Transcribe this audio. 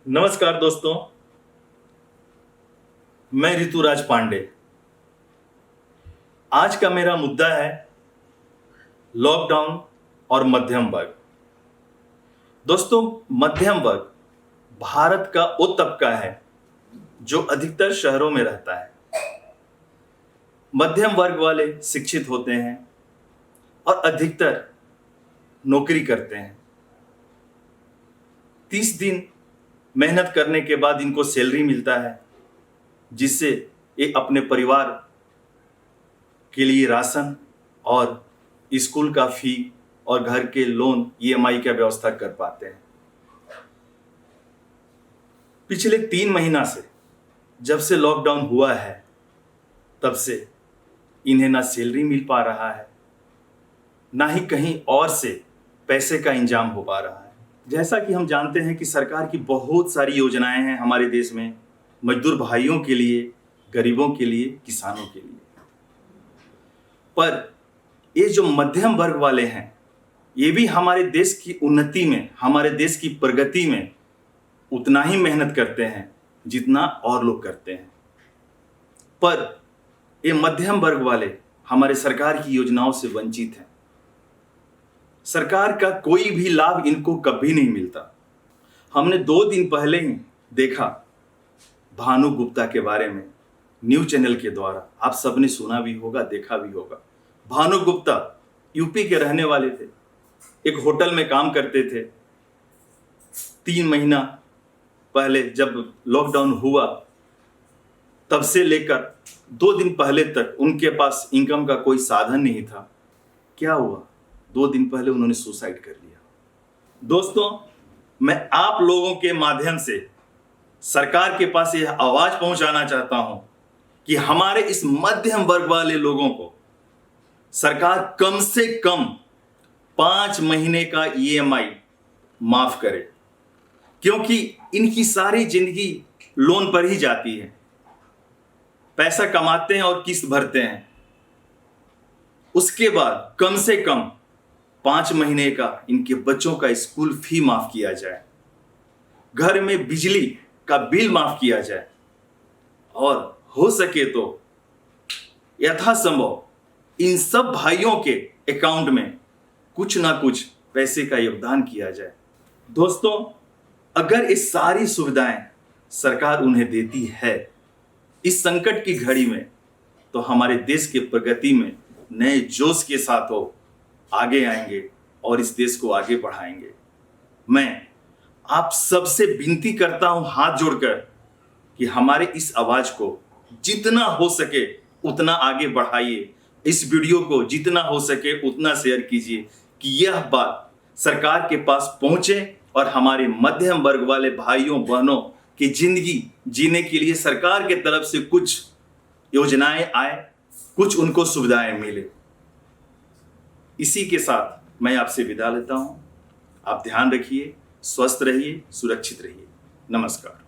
नमस्कार दोस्तों, मैं ऋतुराज पांडे। आज का मेरा मुद्दा है लॉकडाउन और मध्यम वर्ग। दोस्तों, मध्यम वर्ग भारत का वो तबका है जो अधिकतर शहरों में रहता है। मध्यम वर्ग वाले शिक्षित होते हैं और अधिकतर नौकरी करते हैं। 30 दिन मेहनत करने के बाद इनको सैलरी मिलता है, जिससे ये अपने परिवार के लिए राशन और स्कूल का फी और घर के लोन ईएमआई का व्यवस्था कर पाते हैं। पिछले 3 महीना से जब से लॉकडाउन हुआ है, तब से इन्हें ना सैलरी मिल पा रहा है, ना ही कहीं और से पैसे का इंतजाम हो पा रहा है। जैसा कि हम जानते हैं कि सरकार की बहुत सारी योजनाएं हैं हमारे देश में, मजदूर भाइयों के लिए, गरीबों के लिए, किसानों के लिए। पर ये जो मध्यम वर्ग वाले हैं, ये भी हमारे देश की उन्नति में, हमारे देश की प्रगति में उतना ही मेहनत करते हैं जितना और लोग करते हैं। पर ये मध्यम वर्ग वाले हमारे सरकार की योजनाओं से वंचित हैं। सरकार का कोई भी लाभ इनको कभी नहीं मिलता। हमने 2 दिन पहले ही देखा भानु गुप्ता के बारे में, न्यूज चैनल के द्वारा। आप सबने सुना भी होगा, देखा भी होगा। भानु गुप्ता यूपी के रहने वाले थे, एक होटल में काम करते थे। 3 महीना पहले जब लॉकडाउन हुआ, तब से लेकर 2 दिन पहले तक उनके पास इनकम का कोई साधन नहीं था। क्या हुआ? 2 दिन पहले उन्होंने सुसाइड कर लिया। दोस्तों, मैं आप लोगों के माध्यम से सरकार के पास यह आवाज पहुंचाना चाहता हूं कि हमारे इस मध्यम वर्ग वाले लोगों को सरकार कम से कम 5 महीने का ईएमआई माफ करे, क्योंकि इनकी सारी जिंदगी लोन पर ही जाती है। पैसा कमाते हैं और किस्त भरते हैं। उसके बाद कम से कम 5 महीने का इनके बच्चों का स्कूल फी माफ किया जाए, घर में बिजली का बिल माफ किया जाए, और हो सके तो यथासंभव इन सब भाइयों के अकाउंट में कुछ ना कुछ पैसे का योगदान किया जाए। दोस्तों, अगर ये सारी सुविधाएं सरकार उन्हें देती है इस संकट की घड़ी में, तो हमारे देश की प्रगति में नए जोश के साथ वो आगे आएंगे और इस देश को आगे बढ़ाएंगे। मैं आप सबसे विनती करता हूं हाथ जोड़कर कि हमारे इस आवाज को जितना हो सके उतना आगे बढ़ाइए। इस वीडियो को जितना हो सके उतना शेयर कीजिए कि यह बात सरकार के पास पहुंचे और हमारे मध्यम वर्ग वाले भाइयों बहनों की जिंदगी जीने के लिए सरकार के तरफ से कुछ योजनाएं आए, कुछ उनको सुविधाएं मिले। इसी के साथ मैं आपसे विदा लेता हूं। आप ध्यान रखिए, स्वस्थ रहिए, सुरक्षित रहिए। नमस्कार।